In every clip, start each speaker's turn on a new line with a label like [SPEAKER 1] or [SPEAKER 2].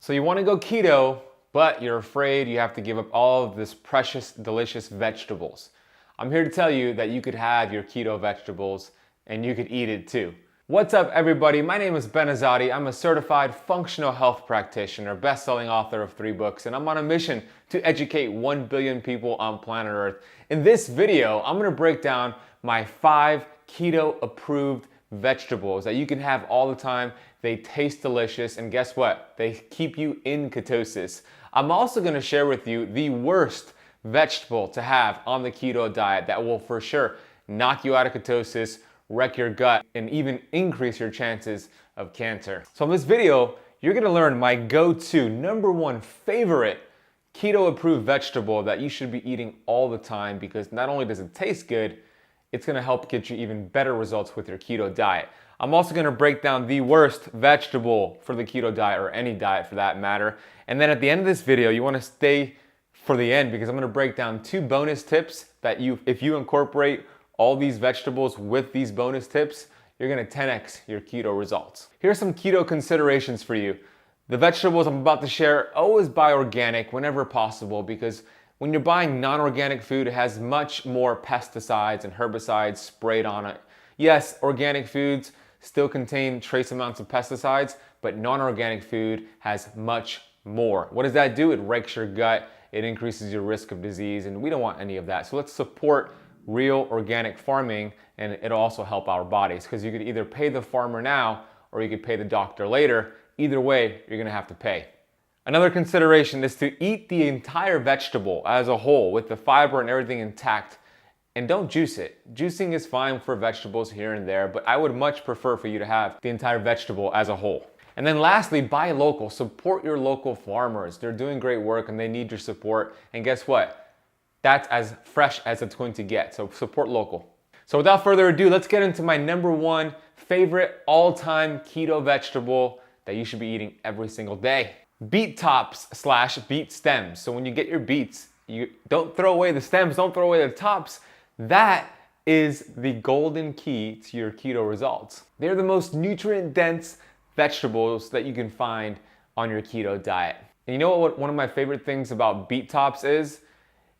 [SPEAKER 1] So you want to go keto, but you're afraid you have to give up all of this precious, delicious vegetables. I'm here to tell you that you could have your keto vegetables and you could eat it too. What's up, everybody? My name is Ben Azadi. I'm a certified functional health practitioner, best-selling author of 3 books, and I'm on a mission to educate 1 billion people on planet Earth. In this video, I'm going to break down my 5 keto-approved vegetables that you can have all the time. They taste delicious, and guess what? They keep you in ketosis. I'm also going to share with you the worst vegetable to have on the keto diet that will for sure knock you out of ketosis, wreck your gut, and even increase your chances of cancer. So in this video, you're going to learn my go-to #1 favorite keto-approved vegetable that you should be eating all the time, because not only does it taste good, it's going to help get you even better results with your keto diet. I'm also going to break down the worst vegetable for the keto diet, or any diet for that matter. And then at the end of this video, you want to stay for the end, because I'm going to break down 2 bonus tips that if you incorporate all these vegetables with these bonus tips, you're going to 10x your keto results. Here's some keto considerations for you. The vegetables I'm about to share, always buy organic whenever possible, because when you're buying non-organic food, it has much more pesticides and herbicides sprayed on it. Yes, organic foods still contain trace amounts of pesticides, but non-organic food has much more. What does that do? It wrecks your gut, it increases your risk of disease, and we don't want any of that. So let's support real organic farming, and it'll also help our bodies, because you could either pay the farmer now or you could pay the doctor later. Either way, you're gonna have to pay. Another consideration is to eat the entire vegetable as a whole with the fiber and everything intact, and don't juice it. Juicing is fine for vegetables here and there, but I would much prefer for you to have the entire vegetable as a whole. And then lastly, buy local. Support your local farmers. They're doing great work and they need your support. And guess what? That's as fresh as it's going to get. So support local. So without further ado, let's get into my #1 favorite all-time keto vegetable that you should be eating every single day. Beet tops / beet stems. So when you get your beets, you don't throw away the stems, don't throw away the tops. That is the golden key to your keto results. They're the most nutrient-dense vegetables that you can find on your keto diet. And you know what one of my favorite things about beet tops is?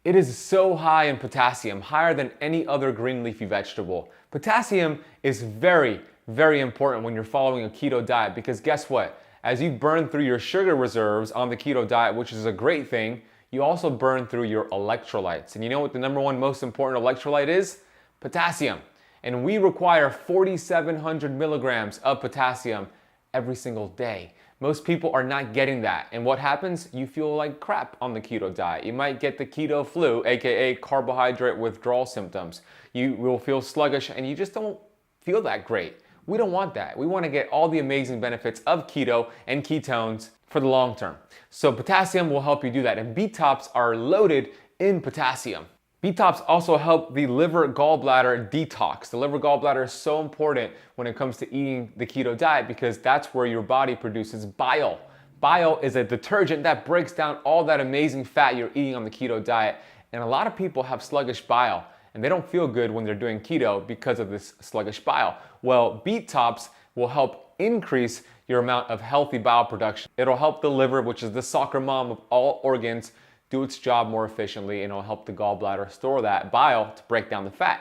[SPEAKER 1] It is so high in potassium, higher than any other green leafy vegetable. Potassium is very, very important when you're following a keto diet, because guess what? As you burn through your sugar reserves on the keto diet, which is a great thing, you also burn through your electrolytes. And you know what the #1 most important electrolyte is? Potassium. And we require 4,700 milligrams of potassium every single day. Most people are not getting that. And what happens? You feel like crap on the keto diet. You might get the keto flu, aka carbohydrate withdrawal symptoms. You will feel sluggish and you just don't feel that great. We don't want that. We want to get all the amazing benefits of keto and ketones for the long term. So potassium will help you do that. And beet tops are loaded in potassium. Beet tops also help the liver gallbladder detox. The liver gallbladder is so important when it comes to eating the keto diet, because that's where your body produces bile. Bile is a detergent that breaks down all that amazing fat you're eating on the keto diet. And a lot of people have sluggish bile, and they don't feel good when they're doing keto because of this sluggish bile. Well, beet tops will help increase your amount of healthy bile production. It'll help the liver, which is the soccer mom of all organs, do its job more efficiently, and it'll help the gallbladder store that bile to break down the fat.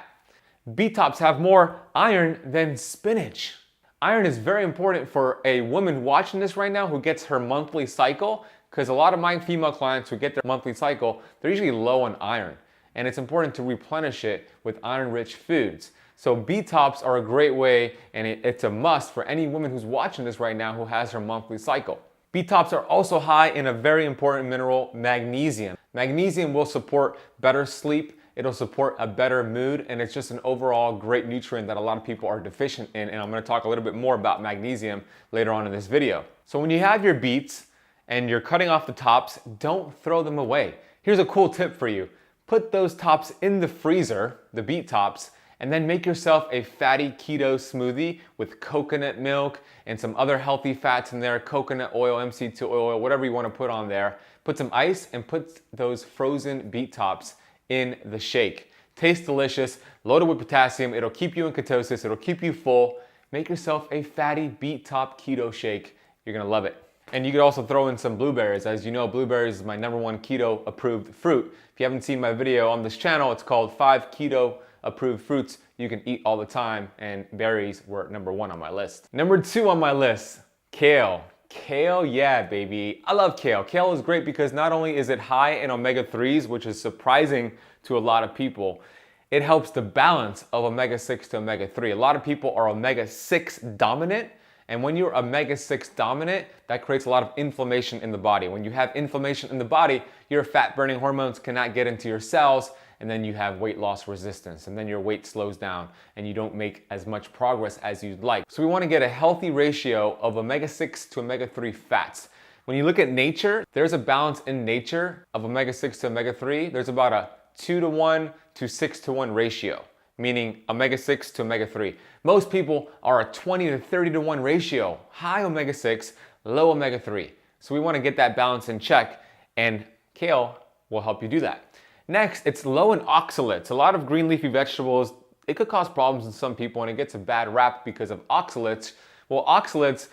[SPEAKER 1] Beet tops have more iron than spinach. Iron is very important for a woman watching this right now who gets her monthly cycle, because a lot of my female clients who get their monthly cycle, they're usually low on iron. And it's important to replenish it with iron-rich foods. So beet tops are a great way, and it's a must for any woman who's watching this right now who has her monthly cycle. Beet tops are also high in a very important mineral, magnesium. Magnesium will support better sleep, it'll support a better mood, and it's just an overall great nutrient that a lot of people are deficient in, and I'm going to talk a little bit more about magnesium later on in this video. So when you have your beets and you're cutting off the tops, don't throw them away. Here's a cool tip for you. Put those tops in the freezer, the beet tops, and then make yourself a fatty keto smoothie with coconut milk and some other healthy fats in there, coconut oil, MCT oil, whatever you want to put on there. Put some ice and put those frozen beet tops in the shake. Tastes delicious, loaded with potassium. It'll keep you in ketosis, it'll keep you full. Make yourself a fatty beet top keto shake. You're gonna love it. And you could also throw in some blueberries. As you know, blueberries is my #1 keto approved fruit. If you haven't seen my video on this channel, it's called 5 keto approved fruits you can eat all the time, and berries were #1 on my list. #2 on my list, kale. Kale, yeah, baby. I love kale. Kale is great because not only is it high in omega-3s, which is surprising to a lot of people, it helps the balance of omega-6 to omega-3. A lot of people are omega-6 dominant, and when you're omega-6 dominant, that creates a lot of inflammation in the body. When you have inflammation in the body, your fat-burning hormones cannot get into your cells, and then you have weight loss resistance, and then your weight slows down, and you don't make as much progress as you'd like. So we want to get a healthy ratio of omega-6 to omega-3 fats. When you look at nature, there's a balance in nature of omega-6 to omega-3. There's about a 2:1 to 6:1 ratio, meaning omega-6 to omega-3. Most people are a 20 to 30:1 ratio, high omega-6, low omega-3. So we want to get that balance in check, and kale will help you do that. Next, it's low in oxalates. A lot of green leafy vegetables, it could cause problems in some people, and it gets a bad rap because of oxalates. Well, oxalates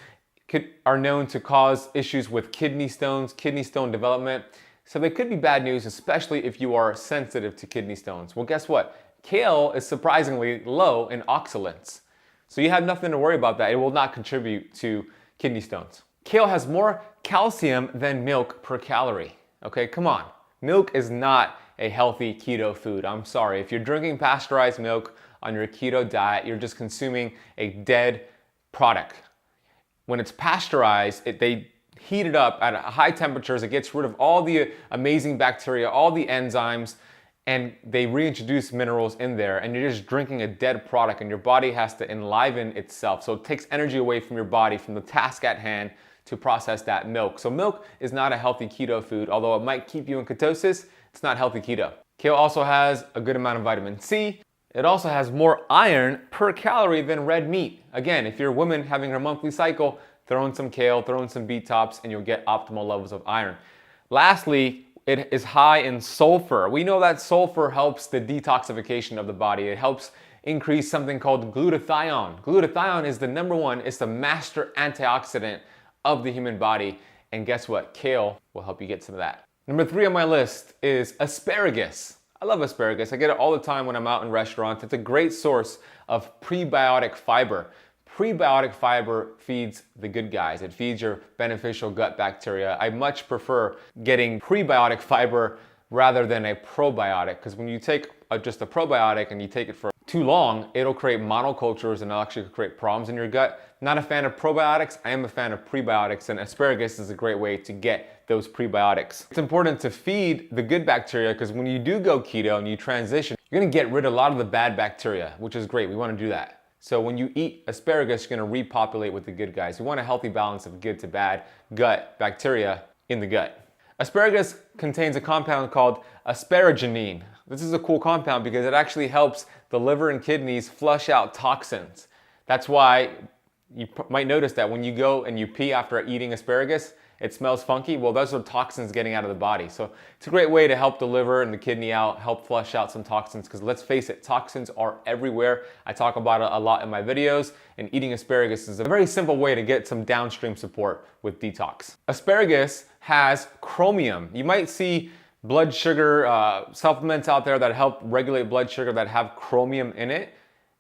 [SPEAKER 1] are known to cause issues with kidney stones, kidney stone development. So they could be bad news, especially if you are sensitive to kidney stones. Well, guess what? Kale is surprisingly low in oxalates. So you have nothing to worry about that. It will not contribute to kidney stones. Kale has more calcium than milk per calorie. Okay, come on. Milk is not a healthy keto food. I'm sorry. If you're drinking pasteurized milk on your keto diet, you're just consuming a dead product. When it's pasteurized, they heat it up at high temperatures. It gets rid of all the amazing bacteria, all the enzymes, and they reintroduce minerals in there, and you're just drinking a dead product, and your body has to enliven itself. So it takes energy away from your body, from the task at hand, to process that milk. So milk is not a healthy keto food. Although it might keep you in ketosis, it's not healthy keto. Kale also has a good amount of vitamin C. It also has more iron per calorie than red meat. Again, if you're a woman having her monthly cycle, throw in some kale, throw in some Beet Tops, and you'll get optimal levels of iron. Lastly, it is high in sulfur. We know that sulfur helps the detoxification of the body. It helps increase something called glutathione. Glutathione is the #1, it's the master antioxidant of the human body. And guess what? Kale will help you get some of that. #3 on my list is asparagus. I love asparagus. I get it all the time when I'm out in restaurants. It's a great source of prebiotic fiber. Prebiotic fiber feeds the good guys. It feeds your beneficial gut bacteria. I much prefer getting prebiotic fiber rather than a probiotic, because when you take just a probiotic and you take it for too long, it'll create monocultures and it'll actually create problems in your gut. Not a fan of probiotics. I am a fan of prebiotics, and asparagus is a great way to get those prebiotics. It's important to feed the good bacteria, because when you do go keto and you transition, you're gonna get rid of a lot of the bad bacteria, which is great. We wanna do that. So when you eat asparagus, you're gonna repopulate with the good guys. You want a healthy balance of good to bad gut bacteria in the gut. Asparagus contains a compound called asparaganine. This is a cool compound because it actually helps the liver and kidneys flush out toxins. That's why you might notice that when you go and you pee after eating asparagus, it smells funky. Well, those are toxins getting out of the body. So it's a great way to help the liver and the kidney out, help flush out some toxins, because let's face it, toxins are everywhere. I talk about it a lot in my videos, and eating asparagus is a very simple way to get some downstream support with detox. Asparagus has chromium. You might see blood sugar supplements out there that help regulate blood sugar that have chromium in it.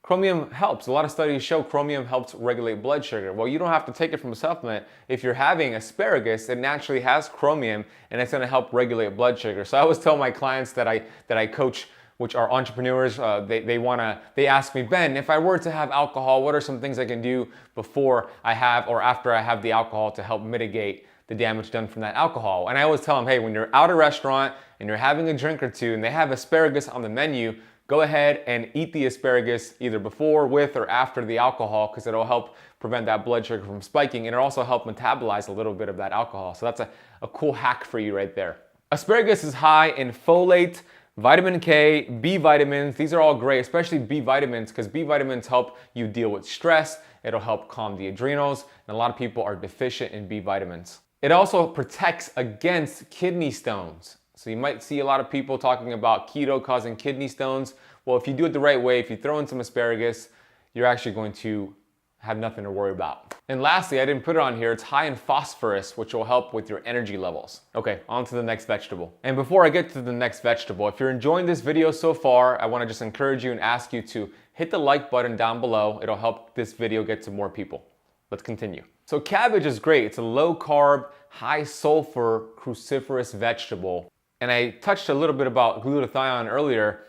[SPEAKER 1] Chromium helps. A lot of studies show chromium helps regulate blood sugar. Well, you don't have to take it from a supplement. If you're having asparagus, it naturally has chromium, and it's going to help regulate blood sugar. So I always tell my clients that I coach, which are entrepreneurs, they ask me, Ben, if I were to have alcohol, what are some things I can do before I have or after I have the alcohol to help mitigate the damage done from that alcohol? And I always tell them, hey, when you're out at a restaurant and you're having a drink or two and they have asparagus on the menu, go ahead and eat the asparagus either before, with, or after the alcohol, because it'll help prevent that blood sugar from spiking, and it'll also help metabolize a little bit of that alcohol. So that's a cool hack for you right there. Asparagus is high in folate, vitamin K, B vitamins. These are all great, especially B vitamins, because B vitamins help you deal with stress. It'll help calm the adrenals, and a lot of people are deficient in B vitamins. It also protects against kidney stones. So you might see a lot of people talking about keto causing kidney stones. Well, if you do it the right way, if you throw in some asparagus, you're actually going to have nothing to worry about. And lastly, I didn't put it on here, it's high in phosphorus, which will help with your energy levels. Okay, on to the next vegetable. And before I get to the next vegetable, if you're enjoying this video so far, I wanna just encourage you and ask you to hit the like button down below. It'll help this video get to more people. Let's continue. So cabbage is great. It's a low carb, high sulfur, cruciferous vegetable. And I touched a little bit about glutathione earlier.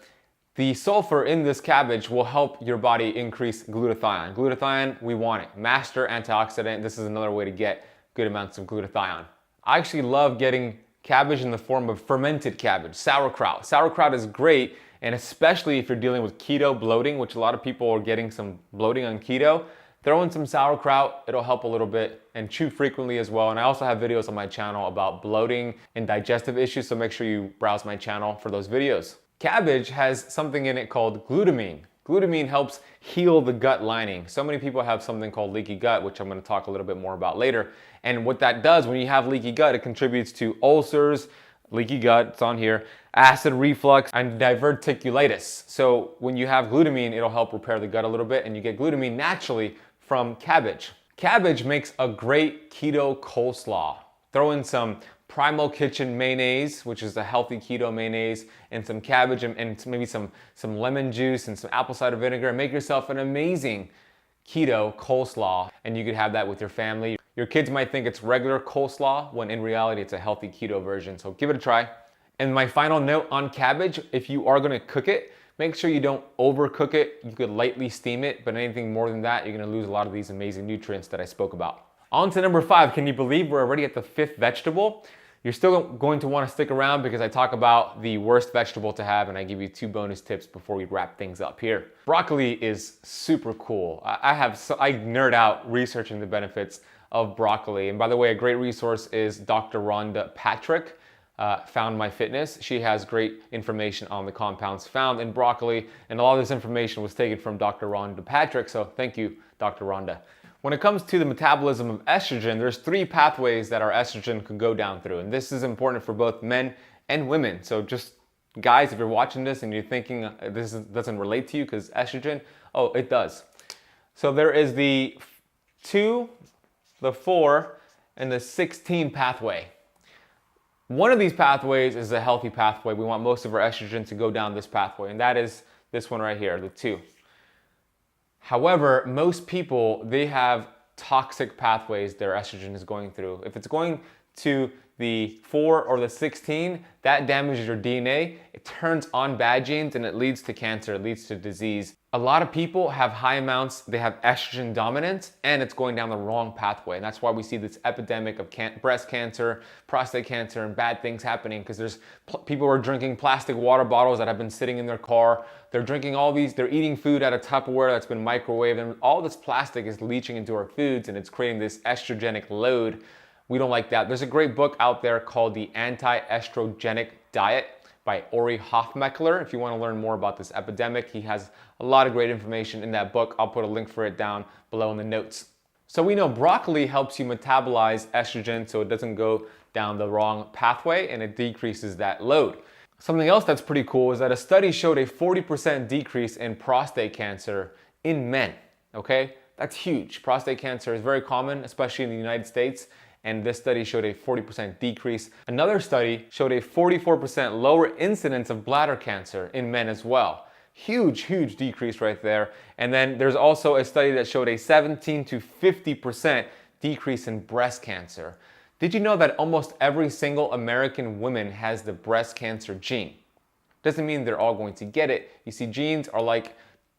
[SPEAKER 1] The sulfur in this cabbage will help your body increase glutathione. Glutathione, we want it. Master antioxidant. This is another way to get good amounts of glutathione. I actually love getting cabbage in the form of fermented cabbage, sauerkraut. Sauerkraut is great, and especially if you're dealing with keto bloating, which a lot of people are getting some bloating on keto, throw in some sauerkraut, it'll help a little bit, and chew frequently as well. And I also have videos on my channel about bloating and digestive issues, so make sure you browse my channel for those videos. Cabbage has something in it called glutamine. Glutamine helps heal the gut lining. So many people have something called leaky gut, which I'm going to talk a little bit more about later. And what that does when you have leaky gut, it contributes to ulcers, leaky gut, it's on here, acid reflux, and diverticulitis. So when you have glutamine, it'll help repair the gut a little bit, and you get glutamine naturally from cabbage. Cabbage makes a great keto coleslaw. Throw in some Primal Kitchen mayonnaise, which is a healthy keto mayonnaise, and some cabbage and maybe some lemon juice and some apple cider vinegar, and make yourself an amazing keto coleslaw. And you could have that with your family. Your kids might think it's regular coleslaw, when in reality it's a healthy keto version. So give it a try. And my final note on cabbage, if you are gonna cook it, make sure you don't overcook it. You could lightly steam it, but anything more than that, you're gonna lose a lot of these amazing nutrients that I spoke about. On to number 5. Can you believe we're already at the 5th vegetable? You're still going to want to stick around because I talk about the worst vegetable to have, and I give you 2 bonus tips before we wrap things up here. Broccoli is super cool. I nerd out researching the benefits of broccoli. And by the way, a great resource is Dr. Rhonda Patrick, Found My Fitness. She has great information on the compounds found in broccoli, and a lot of this information was taken from Dr. Rhonda Patrick, so thank you, Dr. Rhonda. When it comes to the metabolism of estrogen, there's 3 pathways that our estrogen could go down through, and this is important for both men and women. So just guys, if you're watching this and you're thinking doesn't relate to you because estrogen, oh, it does. So there is the 2, the 4, and the 16 pathway. One of these pathways is a healthy pathway. We want most of our estrogen to go down this pathway, and that is this one right here, the 2. However, most people, they have toxic pathways their estrogen is going through. If it's going to the 4 or the 16, that damages your DNA. It turns on bad genes and it leads to cancer, it leads to disease. A lot of people have high amounts, they have estrogen dominance, and it's going down the wrong pathway. And that's why we see this epidemic of breast cancer, prostate cancer, and bad things happening, because there's people who are drinking plastic water bottles that have been sitting in their car. They're drinking all these, they're eating food out of Tupperware that's been microwaved, and all this plastic is leaching into our foods, and it's creating this estrogenic load. We don't like that. There's a great book out there called The Anti-Estrogenic Diet by Ori Hofmeckler. If you want to learn more about this epidemic, he has a lot of great information in that book. I'll put a link for it down below in the notes. So we know broccoli helps you metabolize estrogen so it doesn't go down the wrong pathway, and it decreases that load. Something else that's pretty cool is that a study showed a 40% decrease in prostate cancer in men, okay? That's huge. Prostate cancer is very common, especially in the United States, and this study showed a 40% decrease. Another study showed a 44% lower incidence of bladder cancer in men as well. Huge, huge decrease right there. And then there's also a study that showed a 17 to 50% decrease in breast cancer. Did you know that almost every single American woman has the breast cancer gene? Doesn't mean they're all going to get it. You see, genes are like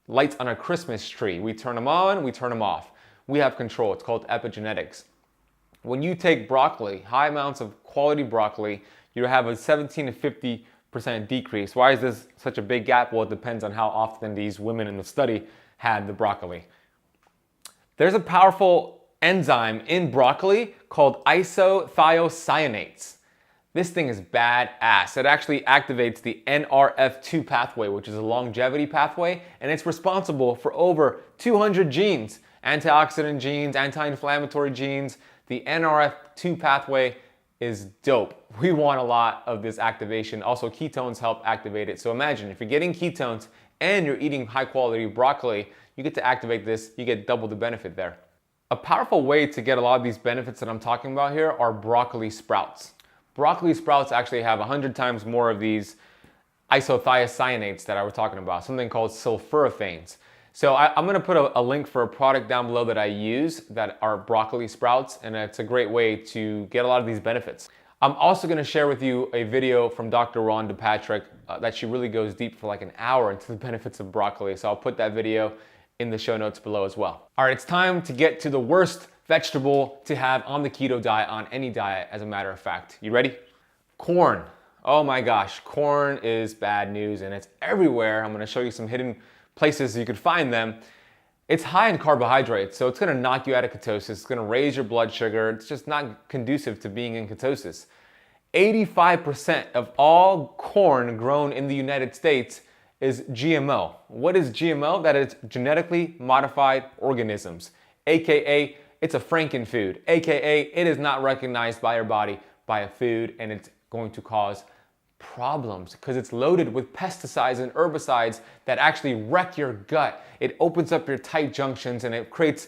[SPEAKER 1] lights on a Christmas tree. We turn them on, we turn them off. We have control. It's called epigenetics. When you take broccoli, high amounts of quality broccoli, you have a 17 to 50% decrease. Why is this such a big gap? Well, it depends on how often these women in the study had the broccoli. There's a powerful enzyme in broccoli called isothiocyanates. This thing is badass. It actually activates the NRF2 pathway, which is a longevity pathway, and it's responsible for over 200 genes, antioxidant genes, anti-inflammatory genes. The NRF2 pathway is dope. We want a lot of this activation. Also, ketones help activate it. So imagine if you're getting ketones and you're eating high quality broccoli, you get to activate this, you get double the benefit there. A powerful way to get a lot of these benefits that I'm talking about here are broccoli sprouts. Broccoli sprouts actually have 100 times more of these isothiocyanates that I was talking about, something called sulforaphanes. So I'm gonna put a link for a product down below that I use that are broccoli sprouts, and it's a great way to get a lot of these benefits. I'm also gonna share with you a video from Dr. Rhonda Patrick that she really goes deep for like an hour into the benefits of broccoli. So I'll put that video in the show notes below as well. All right, it's time to get to the worst vegetable to have on the keto diet, on any diet, as a matter of fact. You ready? Corn. Oh my gosh, corn is bad news and it's everywhere. I'm gonna show you some hidden places you could find them. It's high in carbohydrates, so it's gonna knock you out of ketosis. It's gonna raise your blood sugar. It's just not conducive to being in ketosis. 85% of all corn grown in the United States is GMO. What is GMO? That is genetically modified organisms, AKA it's a frankenfood, AKA it is not recognized by your body by a food, and it's going to cause problems because it's loaded with pesticides and herbicides that actually wreck your gut. It opens up your tight junctions and it creates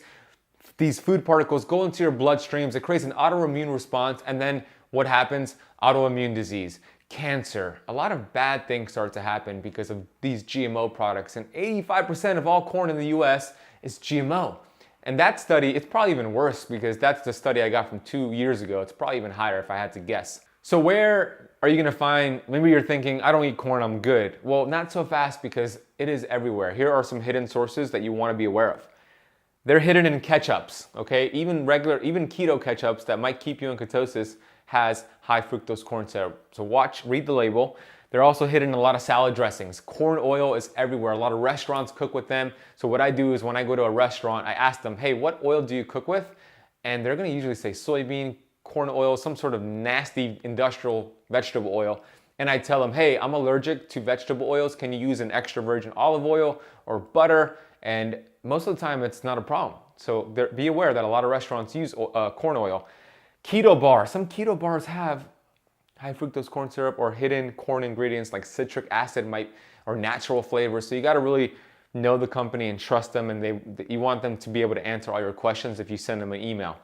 [SPEAKER 1] these food particles go into your bloodstreams. It creates an autoimmune response, and then what happens? Autoimmune disease, cancer. A lot of bad things start to happen because of these GMO products, and 85% of all corn in the US is GMO. And that study, it's probably even worse because that's the study I got from 2 years ago. It's probably even higher if I had to guess. So where are you gonna find, maybe you're thinking, I don't eat corn, I'm good. Well, not so fast because it is everywhere. Here are some hidden sources that you wanna be aware of. They're hidden in ketchups, okay? Even keto ketchups that might keep you in ketosis has high fructose corn syrup. So read the label. They're also hidden in a lot of salad dressings. Corn oil is everywhere. A lot of restaurants cook with them. So what I do is when I go to a restaurant, I ask them, hey, what oil do you cook with? And they're gonna usually say soybean, corn oil, some sort of nasty industrial vegetable oil. And I tell them, hey, I'm allergic to vegetable oils. Can you use an extra virgin olive oil or butter? And most of the time it's not a problem. So be aware that a lot of restaurants use corn oil. Keto bars, some keto bars have high fructose corn syrup or hidden corn ingredients like citric acid or natural flavors. So you gotta really know the company and trust them, and you want them to be able to answer all your questions if you send them an email.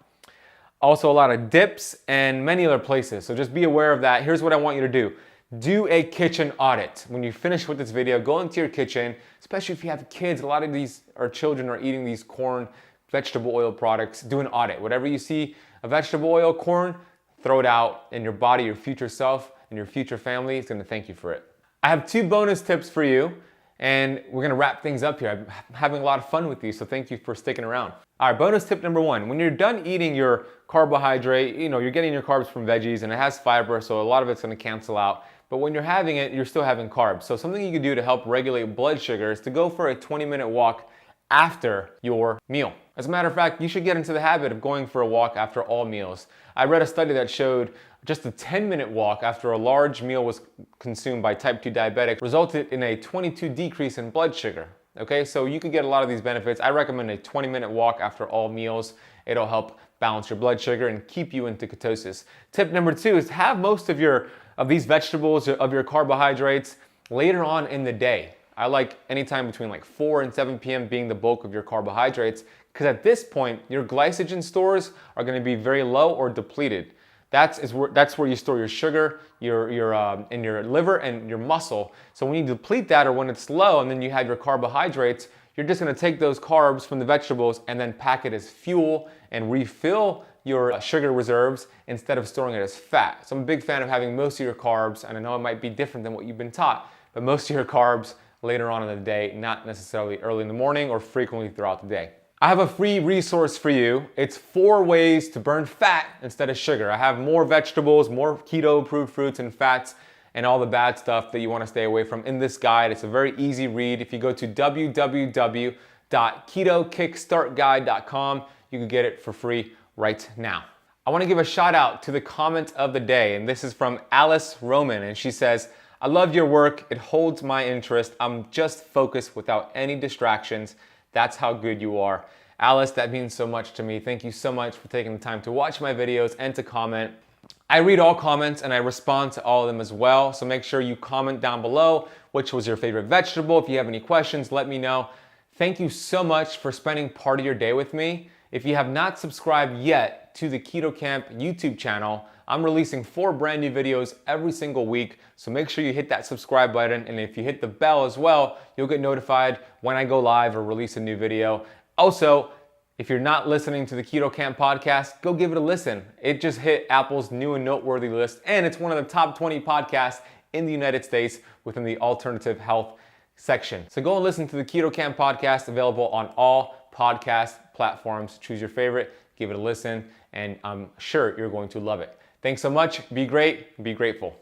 [SPEAKER 1] Also a lot of dips and many other places. So just be aware of that. Here's what I want you to do. Do a kitchen audit. When you finish with this video, go into your kitchen, especially if you have kids. A lot of these children are eating these corn vegetable oil products. Do an audit. Whatever you see, a vegetable oil, corn, throw it out, and your body, your future self, and your future family is gonna thank you for it. I have 2 bonus tips for you, and we're gonna wrap things up here. I'm having a lot of fun with these, so thank you for sticking around. All right, bonus tip number 1, when you're done eating your carbohydrate, you're getting your carbs from veggies, and it has fiber, so a lot of it's gonna cancel out. But when you're having it, you're still having carbs. So something you can do to help regulate blood sugar is to go for a 20-minute walk after your meal. As a matter of fact, you should get into the habit of going for a walk after all meals. I read a study that showed just a 10-minute walk after a large meal was consumed by type 2 diabetics resulted in a 22 decrease in blood sugar. Okay, so you could get a lot of these benefits. I recommend a 20-minute walk after all meals. It'll help balance your blood sugar and keep you into ketosis. Tip number 2 is have most of these vegetables, of your carbohydrates later on in the day. I like anytime between like 4 and 7 p.m. being the bulk of your carbohydrates, because at this point, your glycogen stores are gonna be very low or depleted. That's where you store your sugar, in your liver and your muscle. So when you deplete that, or when it's low and then you have your carbohydrates, you're just gonna take those carbs from the vegetables and then pack it as fuel and refill your sugar reserves instead of storing it as fat. So I'm a big fan of having most of your carbs, and I know it might be different than what you've been taught, but most of your carbs later on in the day, not necessarily early in the morning or frequently throughout the day. I have a free resource for you. It's 4 ways to burn fat instead of sugar. I have more vegetables, more keto-approved fruits and fats, and all the bad stuff that you want to stay away from in this guide. It's a very easy read. If you go to www.ketokickstartguide.com, you can get it for free right now. I want to give a shout out to the comment of the day, and this is from Alice Roman, and she says, I love your work. It holds my interest. I'm just focused without any distractions. That's how good you are. Alice, that means so much to me. Thank you so much for taking the time to watch my videos and to comment. I read all comments and I respond to all of them as well. So make sure you comment down below which was your favorite vegetable. If you have any questions, let me know. Thank you so much for spending part of your day with me. If you have not subscribed yet to the Keto Camp YouTube channel, I'm releasing 4 brand new videos every single week, so make sure you hit that subscribe button, and if you hit the bell as well, you'll get notified when I go live or release a new video. Also, if you're not listening to the Keto Camp podcast, go give it a listen. It just hit Apple's new and noteworthy list, and it's one of the top 20 podcasts in the United States within the alternative health section. So go and listen to the Keto Camp podcast, available on all podcast platforms. Choose your favorite, give it a listen, and I'm sure you're going to love it. Thanks so much. Be great. Be grateful.